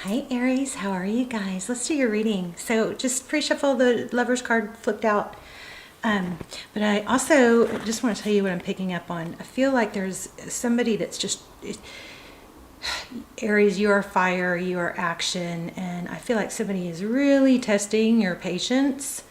Hi Aries, how are you guys? Let's do your reading. So just pre-shuffle, the Lover's card flipped out. But I also just want to tell you what I'm picking up on. I feel like there's somebody that's just, Aries, you are fire, you are action, and I feel like somebody is really testing your patience.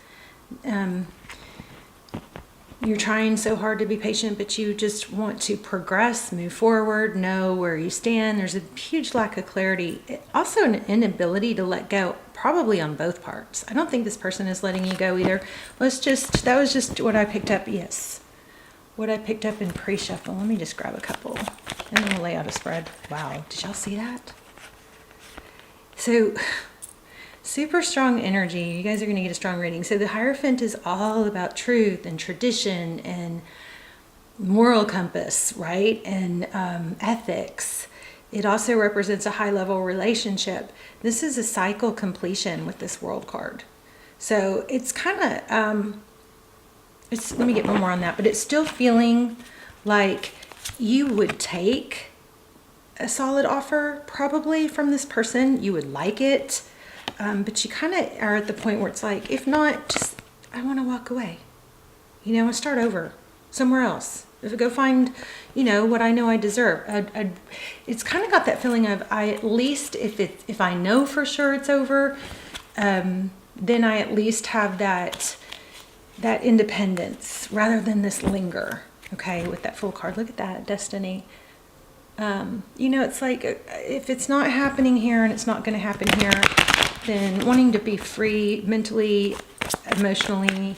You're trying so hard to be patient, but you just want to progress, move forward, know where you stand. There's a huge lack of clarity. Also an inability to let go, probably on both parts. I don't think this person is letting you go either. That was just what I picked up. Yes. What I picked up in pre-shuffle. Let me just grab a couple and then we'll lay out a spread. Wow. Did y'all see that? So super strong energy. You guys are going to get a strong reading. So the Hierophant is all about truth and tradition and moral compass, right? And ethics. It also represents a high-level relationship. This is a cycle completion with this World card. So it's kind of, let me get one more on that, but it's still feeling like you would take a solid offer probably from this person. You would like it. But you kind of are at the point where it's like, if not, just, I want to walk away. And start over somewhere else. Go find, what I know I deserve. It's kind of got that feeling of, at least if I know for sure it's over, then I at least have that independence rather than this linger. Okay, with that Fool card. Look at that, destiny. It's like, if it's not happening here and it's not going to happen here, then wanting to be free mentally, emotionally,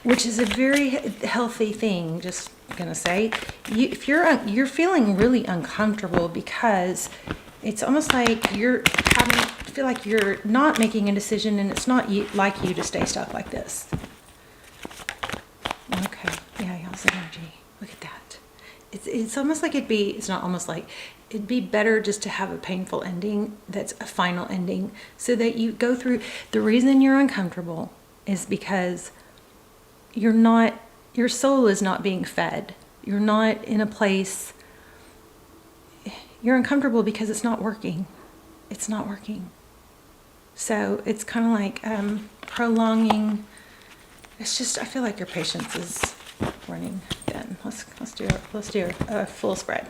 which is a very healthy thing. Just gonna say, if you're feeling really uncomfortable because it's almost like feel like you're not making a decision, and it's not like you to stay stuck like this. Okay, yeah, y'all's energy. Look at that. It's almost like it's not almost like, it'd be better just to have a painful ending that's a final ending, so that you go through. The reason you're uncomfortable is because your soul is not being fed. You're not in a place, you're uncomfortable because it's not working. It's not working. So it's kind of like prolonging. It's just, I feel like your patience is running thin. Let's do a full spread.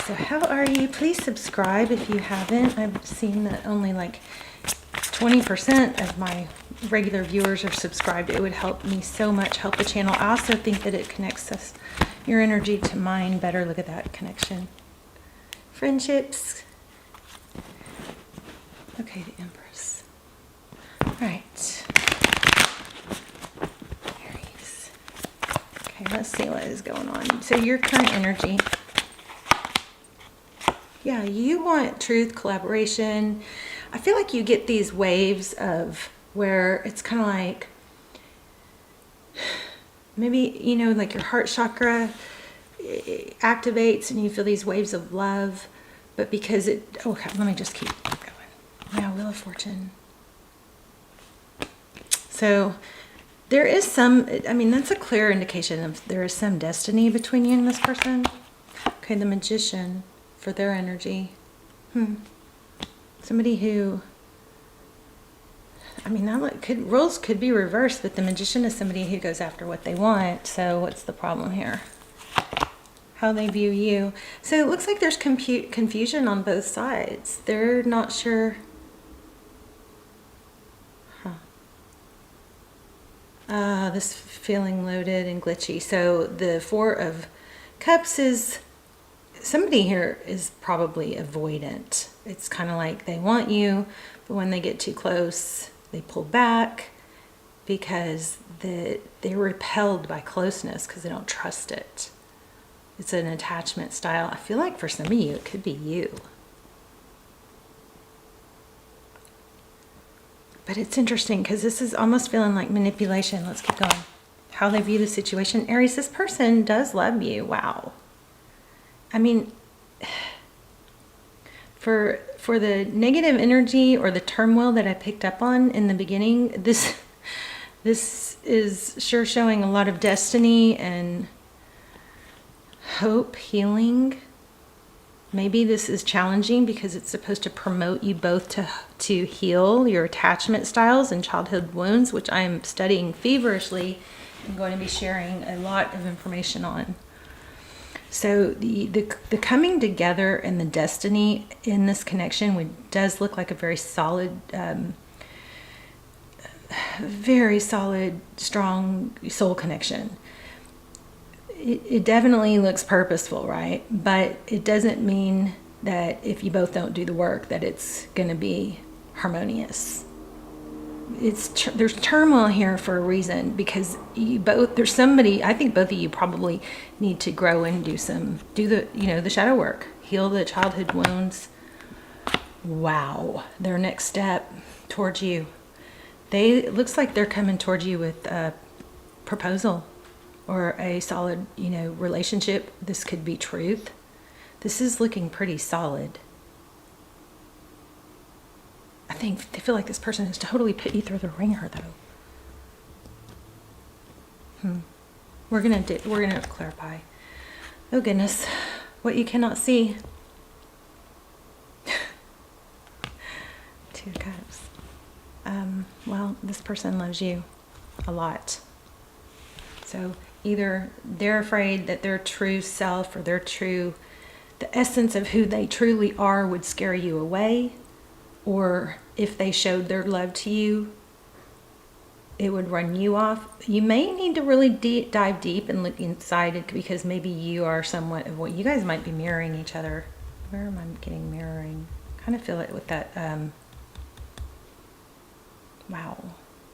So how are you? Please subscribe if you haven't. I've seen that only like 20% of my regular viewers are subscribed. It would help me so much, help the channel. I also think that it connects your energy to mine better. Look at that connection. Friendships. Okay, the Empress. All right. Aries. Okay, let's see what is going on. So your current energy. Yeah, you want truth, collaboration. I feel like you get these waves of where it's kind of like, maybe, like your heart chakra activates and you feel these waves of love, but because okay, let me just keep going. Yeah, Wheel of Fortune. So there is that's a clear indication of there is some destiny between you and this person. Okay, the Magician. For their energy. Somebody who, roles could be reversed, but the Magician is somebody who goes after what they want. So what's the problem here? How they view you. So it looks like there's confusion on both sides. They're not sure. This feeling loaded and glitchy. So the Four of Cups is, somebody here is probably avoidant. It's kind of like they want you, but when they get too close, they pull back because they're repelled by closeness because they don't trust it. It's an attachment style. I feel like for some of you, it could be you. But it's interesting because this is almost feeling like manipulation. Let's keep going. How they view the situation. Aries, this person does love you. Wow. For the negative energy or the turmoil that I picked up on in the beginning, this is sure showing a lot of destiny and hope, healing, Maybe this is challenging because it's supposed to promote you both to heal your attachment styles and childhood wounds, which I'm studying feverishly and going to be sharing a lot of information on. So the coming together and the destiny in this connection does look like a very solid, strong soul connection. It definitely looks purposeful, right? But it doesn't mean that if you both don't do the work that it's going to be harmonious. There's turmoil here for a reason, because there's somebody, I think both of you probably need to grow and do the shadow work, heal the childhood wounds. Wow, their next step towards you. It looks like they're coming towards you with a proposal or a solid, relationship. This could be truth. This is looking pretty solid. I feel like this person has totally put you through the ringer, though. We're gonna clarify. Oh goodness, what you cannot see. Two cups. Well, this person loves you a lot. So either they're afraid that their true self or the essence of who they truly are would scare you away, or if they showed their love to you, it would run you off. You may need to really dive deep and look inside it, because maybe you are somewhat of what you guys might be mirroring each other. Where am I getting mirroring? Kind of feel it with that, wow,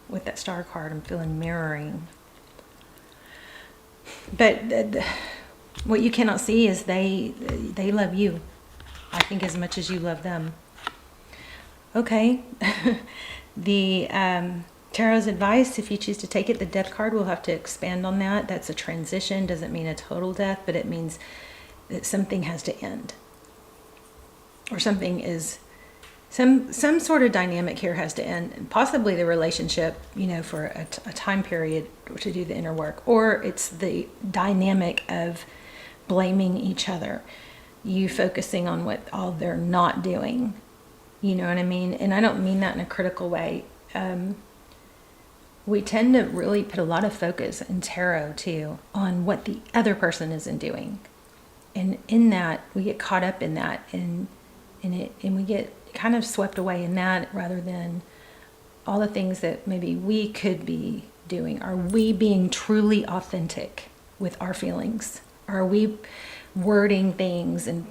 with that star card, I'm feeling mirroring. But what you cannot see is they love you, I think, as much as you love them. Okay. The Tarot's advice, if you choose to take it, the death card, we'll have to expand on that. That's a transition. Doesn't mean a total death, but it means that something has to end. Or something is, some sort of dynamic here has to end. And possibly the relationship, for a time period to do the inner work. Or it's the dynamic of blaming each other. You focusing on what all they're not doing. You know what I mean? And I don't mean that in a critical way. We tend to really put a lot of focus in tarot too on what the other person isn't doing. And in that, we get caught up in that and we get kind of swept away in that, rather than all the things that maybe we could be doing. Are we being truly authentic with our feelings? Are we wording things and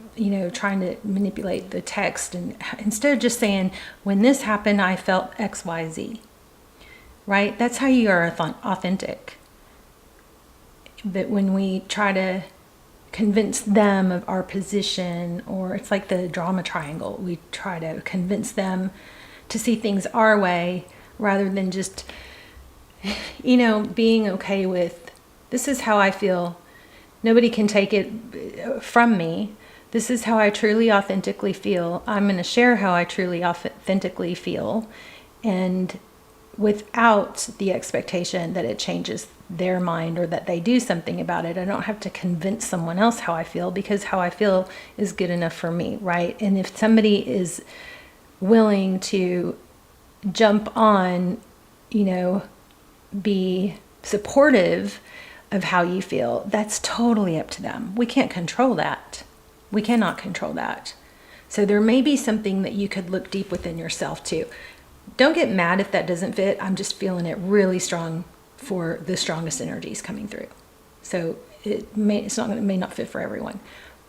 trying to manipulate the text, and instead of just saying, when this happened I felt XYZ, right? That's how you are authentic. But when we try to convince them of our position, or it's like the drama triangle, we try to convince them to see things our way, rather than just being okay with, this is how I feel. Nobody can take it from me. This is how I truly authentically feel. I'm going to share how I truly authentically feel, and without the expectation that it changes their mind or that they do something about it. I don't have to convince someone else how I feel, because how I feel is good enough for me, right? And if somebody is willing to jump on, be supportive of how you feel, that's totally up to them. We can't control that. We cannot control that. So there may be something that you could look deep within yourself too. Don't get mad if that doesn't fit. I'm just feeling it really strong for the strongest energies coming through. So it may not fit for everyone,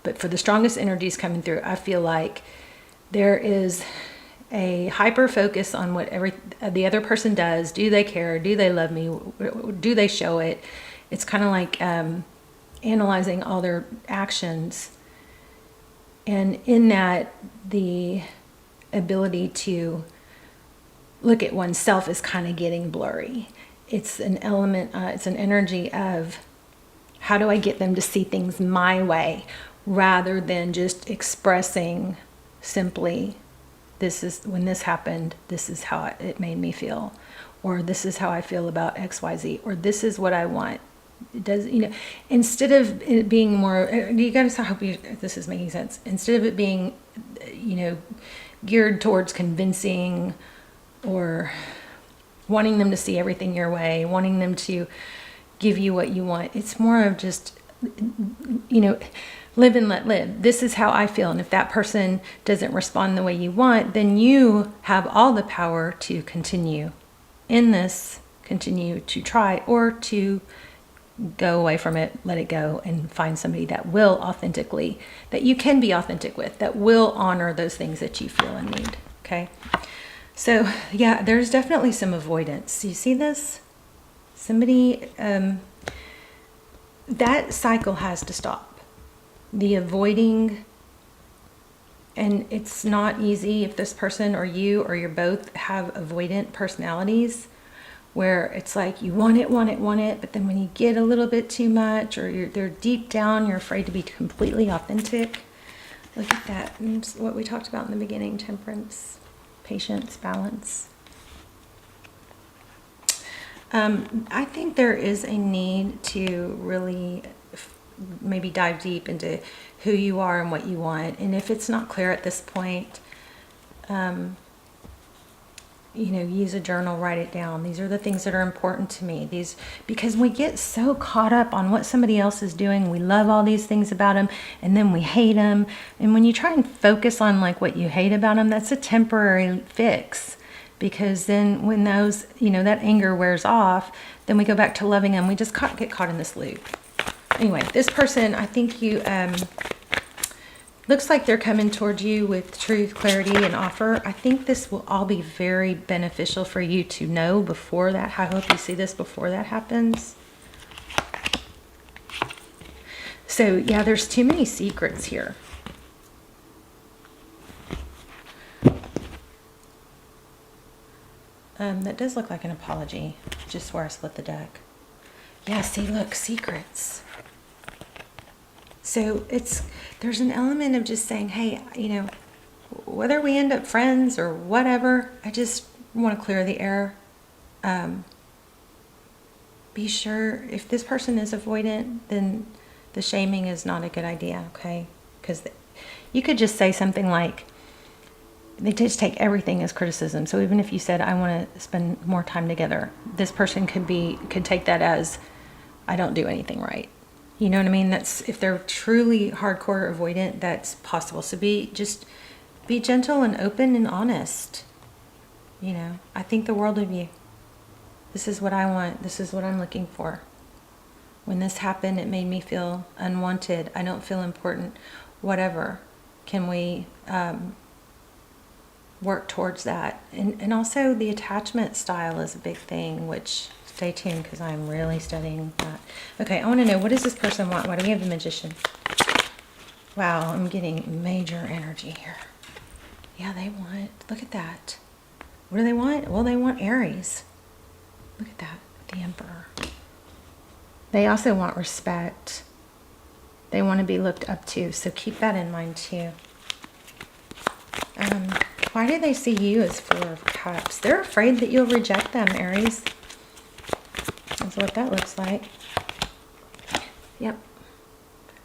but for the strongest energies coming through, I feel like there is a hyper focus on what the other person does. Do they care? Do they love me? Do they show it? It's kind of like analyzing all their actions. And in that, the ability to look at oneself is kind of getting blurry. It's an element, it's an energy of, how do I get them to see things my way, rather than just expressing simply, this is, when this happened, this is how it made me feel, or this is how I feel about XYZ, or this is what I want. It does, instead of it being more, you guys, I hope this is making sense. Instead of it being, geared towards convincing or wanting them to see everything your way, wanting them to give you what you want, it's more of just, live and let live. This is how I feel. And if that person doesn't respond the way you want, then you have all the power to continue in this, continue to try, or to go away from it, let it go, and find somebody that will authentically, that you can be authentic with, that will honor those things that you feel and need. Okay. So yeah, there's definitely some avoidance. You see this? Somebody, that cycle has to stop. The avoiding, and it's not easy if this person or you or you're both have avoidant personalities, where it's like you want it, but then when you get a little bit too much, or they're deep down, you're afraid to be completely authentic. Look at that. And what we talked about in the beginning: temperance, patience, balance. I think there is a need to really maybe dive deep into who you are and what you want. And if it's not clear at this point, use a journal, write it down. These are the things that are important to me. Because we get so caught up on what somebody else is doing. We love all these things about them, and then we hate them. And when you try and focus on like what you hate about them, that's a temporary fix. Because then when those, that anger wears off, then we go back to loving them. We just get caught in this loop. Anyway, this person, I think you, looks like they're coming towards you with truth, clarity, and offer. I think this will all be very beneficial for you to know before that. I hope you see this before that happens. So yeah, there's too many secrets here. That does look like an apology, just where I split the deck. Yeah, see, look, secrets. So there's an element of just saying, hey, whether we end up friends or whatever, I just want to clear the air. Be sure, if this person is avoidant, then the shaming is not a good idea, okay? Because you could just say something like, they just take everything as criticism. So even if you said, I want to spend more time together, this person could take that as, I don't do anything right. You know what I mean? That's, if they're truly hardcore avoidant, that's possible. So just be gentle and open and honest. I think the world of you. This is what I want. This is what I'm looking for. When this happened, it made me feel unwanted. I don't feel important. Whatever. Can we work towards that? And also the attachment style is a big thing, which stay tuned because I'm really studying that. Okay, I want to know, what does this person want? Why do we have the Magician? Wow, I'm getting major energy here. Yeah, they want, look at that. What do they want? Well, they want Aries. Look at that, the Emperor. They also want respect. They want to be looked up to, so keep that in mind too. Why do they see you as Four of Cups? They're afraid that you'll reject them, Aries. That's what that looks like. Yep.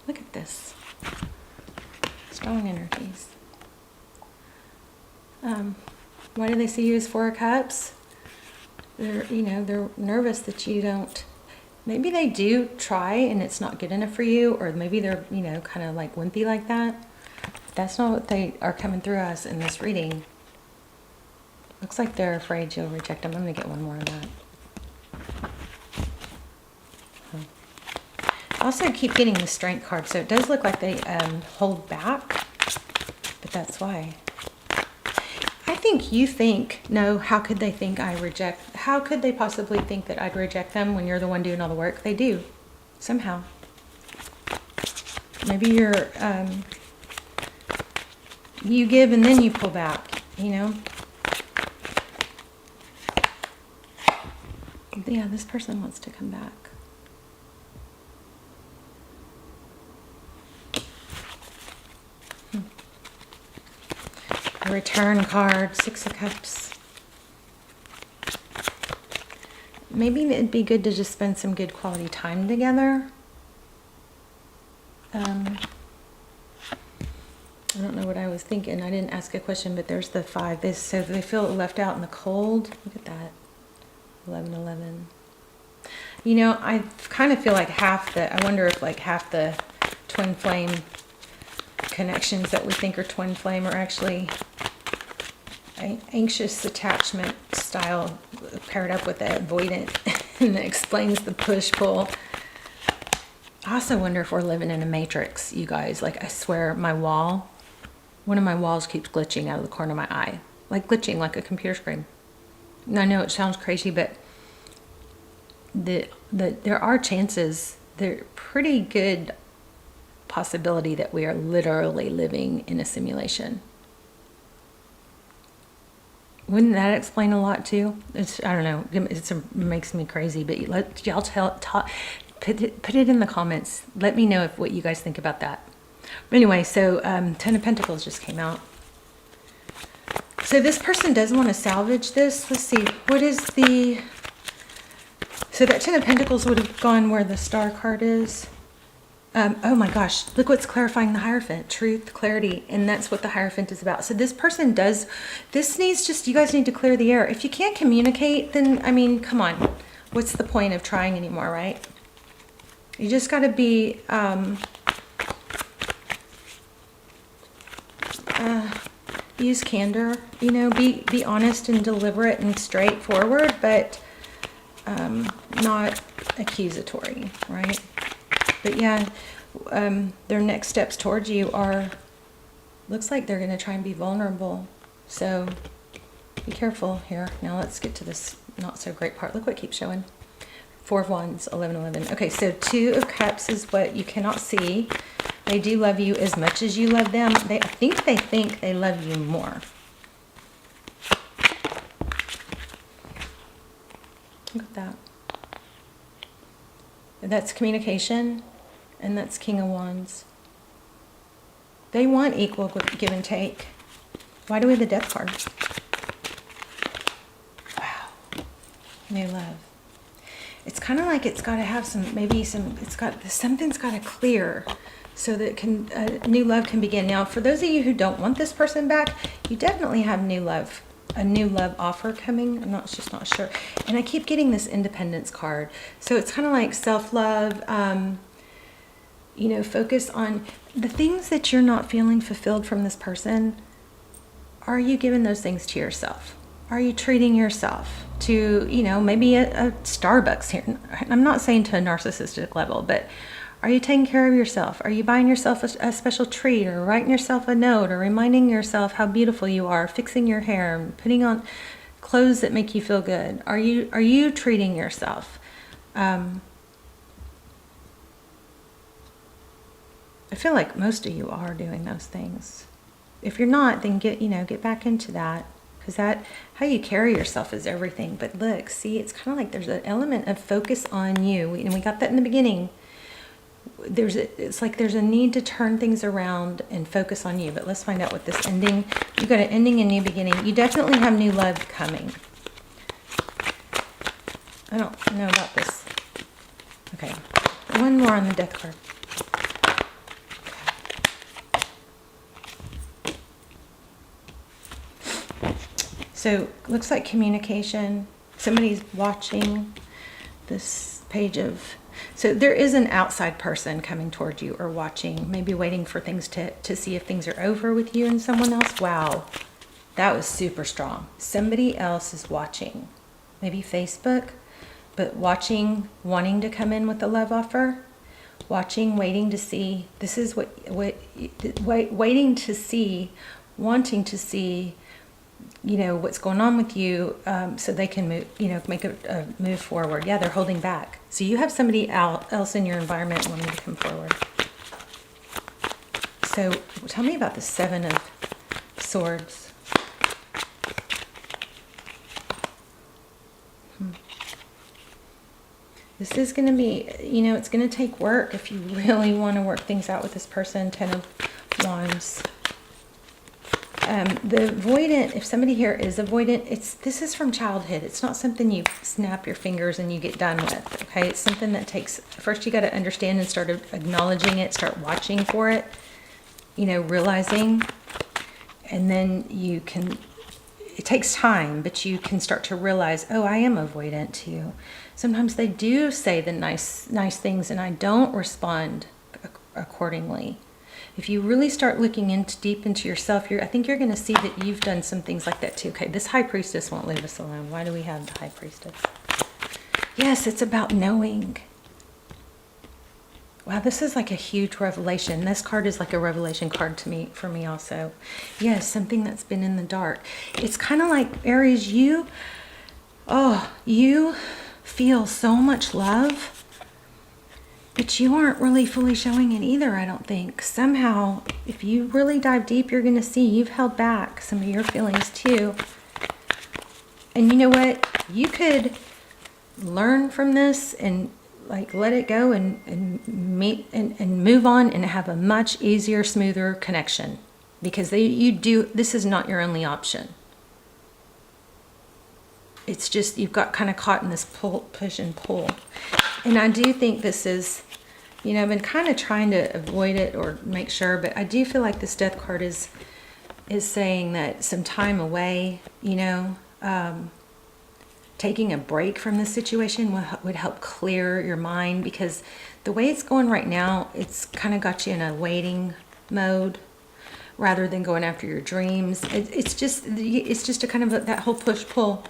Look at this. Strong energies. Why do they see you as Four of Cups? They're nervous that you don't. Maybe they do try and it's not good enough for you, or maybe they're, kind of like wimpy like that. That's not what they are coming through us in this reading. Looks like they're afraid you'll reject them. I'm going to get one more on that. Also keep getting the Strength card, so it does look like they hold back, but that's why. I think you think, no, how could they think how could they possibly think that I'd reject them when you're the one doing all the work? They do, somehow. Maybe you're, you give and then you pull back, Yeah, this person wants to come back. A Return card, Six of Cups. maybe it'd be good to just spend some good quality time together. I don't know what I was thinking. I didn't ask a question, but there's the 5. So they feel left out in the cold. Look at that. 11. You know, I kind of feel like I wonder if like half the twin flame connections that we think are twin flame are actually anxious attachment style paired up with that avoidant, and that explains the push-pull. I also wonder if we're living in a matrix, you guys. Like, I swear, one of my walls keeps glitching out of the corner of my eye. Like glitching like a computer screen. And I know it sounds crazy, but there are chances, they're pretty good possibility that we are literally living in a simulation. Wouldn't that explain a lot too? I don't know, it makes me crazy, but y'all put it in the comments. Let me know what you guys think about that. But anyway, so 10 of Pentacles just came out. So this person does want to salvage this. Let's see, what is the... So that 10 of Pentacles would have gone where the Star card is. Oh my gosh, look what's clarifying the Hierophant. Truth, clarity, and that's what the Hierophant is about. So this person you guys need to clear the air. If you can't communicate, then, I mean, come on. What's the point of trying anymore, right? You just got to be... use candor, you know, be honest and deliberate and straightforward, but not accusatory, right? But yeah, their next steps towards you looks like they're going to try and be vulnerable. So be careful here. Now let's get to this not so great part. Look what keeps showing. 4 of Wands, 11. Okay, so 2 of Cups is what you cannot see. They do love you as much as you love them. I think they love you more. Look at that. That's communication, and that's King of Wands. They want equal give and take. Why do we have the Death card? Wow. New love. It's kind of like it's got to have something's got to clear so that new love can begin. Now, for those of you who don't want this person back, you definitely have a new love offer coming. I'm just not sure. And I keep getting this Independence card. So it's kind of like self-love, you know, focus on the things that you're not feeling fulfilled from this person. Are you giving those things to yourself? Are you treating yourself to, you know, maybe a Starbucks here? I'm not saying to a narcissistic level, but are you taking care of yourself? Are you buying yourself a special treat, or writing yourself a note, or reminding yourself how beautiful you are, fixing your hair, putting on clothes that make you feel good? Are you treating yourself? I feel like most of you are doing those things. If you're not, then get back into that. Because how you carry yourself is everything. But look, see, it's kind of like there's an element of focus on you. And we got that in the beginning. It's like there's a need to turn things around and focus on you. But let's find out what this ending. You've got an ending and new beginning. You definitely have new love coming. I don't know about this. Okay. One more on the death card. So, looks like communication. Somebody's watching this page of... So, there is an outside person coming toward you or watching, maybe waiting for things to see if things are over with you and someone else. Wow, that was super strong. Somebody else is watching. Maybe Facebook, but watching, wanting to come in with a love offer. Watching, waiting to see. This is waiting to see, wanting to see, you know, what's going on with you, so they can move, you know, make a move forward. Yeah, they're holding back. So you have somebody else in your environment wanting to come forward. So tell me about the 7 of Swords. This is going to be, you know, it's going to take work if you really want to work things out with this person. 10 of Wands. The avoidant, if somebody here is avoidant, this is from childhood. It's not something you snap your fingers and you get done with, okay? It's something that takes, first you got to understand and start acknowledging it, start watching for it, realizing, and then you can, it takes time, but you can start to realize, oh, I am avoidant too. Sometimes they do say the nice things and I don't respond accordingly. If you really start looking deep into yourself, I think you're going to see that you've done some things like that too. Okay, this high priestess won't leave us alone. Why do we have the high priestess? Yes, it's about knowing. Wow, this is like a huge revelation. This card is like a revelation card for me also. Yes, something that's been in the dark. It's kind of like, Aries, you feel so much love, but you aren't really fully showing it either, I don't think. Somehow, if you really dive deep, you're going to see you've held back some of your feelings too. And you know what? You could learn from this and like let it go and move on and have a much easier, smoother connection. Because this is not your only option. It's just you've got kind of caught in this push and pull. And I do think this is, I've been kind of trying to avoid it or make sure, but I do feel like this death card is saying that some time away, taking a break from this situation would help clear your mind, because the way it's going right now, it's kind of got you in a waiting mode rather than going after your dreams. It's just a kind of that whole push-pull.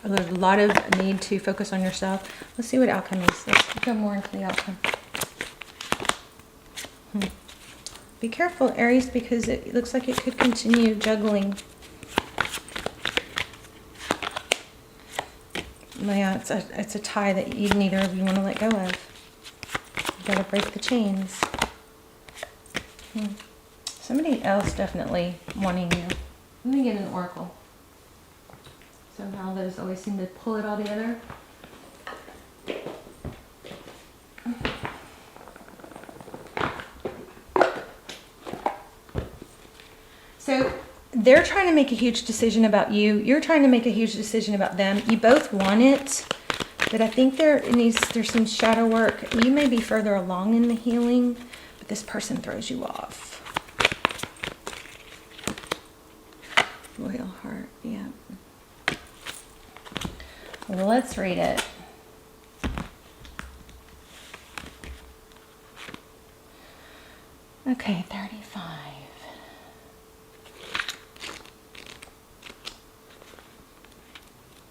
There's a lot of need to focus on yourself. Let's see what outcome is. Let's go more into the outcome. Be careful, Aries, because it looks like it could continue juggling. Yeah, it's a tie that neither of you want to let go of. You got to break the chains. Somebody else definitely wanting you. Let me get an oracle. Somehow those always seem to pull it all together. So they're trying to make a huge decision about you. You're trying to make a huge decision about them. You both want it, but I think there's some shadow work. You may be further along in the healing, but this person throws you off. Royal heart, yeah. Well, let's read it. Okay, 35.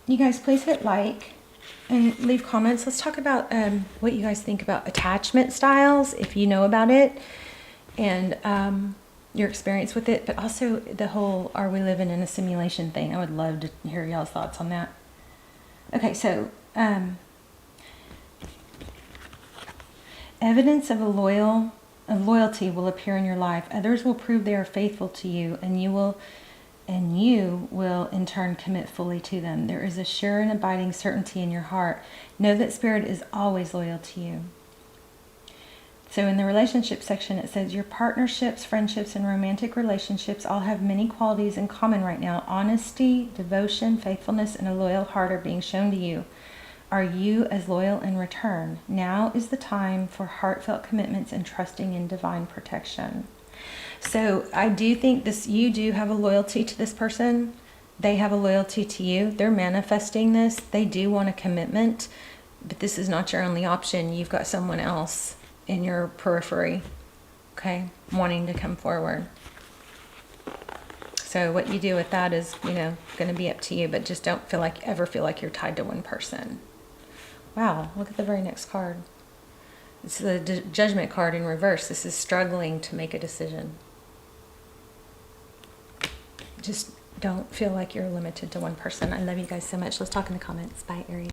You guys please hit like and leave comments. Let's talk about what you guys think about attachment styles, if you know about it, and your experience with it, but also the whole are we living in a simulation thing. I would love to hear y'all's thoughts on that. Okay, so evidence of loyalty will appear in your life. Others will prove they are faithful to you, and you will in turn commit fully to them. There is a sure and abiding certainty in your heart. Know that Spirit is always loyal to you. So in the relationship section, it says your partnerships, friendships, and romantic relationships all have many qualities in common right now. Honesty, devotion, faithfulness, and a loyal heart are being shown to you. Are you as loyal in return? Now is the time for heartfelt commitments and trusting in divine protection. So I do think you do have a loyalty to this person. They have a loyalty to you. They're manifesting this. They do want a commitment, but this is not your only option. You've got someone else in your periphery, okay, wanting to come forward. So what you do with that is, going to be up to you, but just don't ever feel like you're tied to one person. Wow, look at the very next card. It's the Judgment card in reverse. This is struggling to make a decision. Just don't feel like you're limited to one person. I love you guys so much. Let's talk in the comments. Bye, Aries.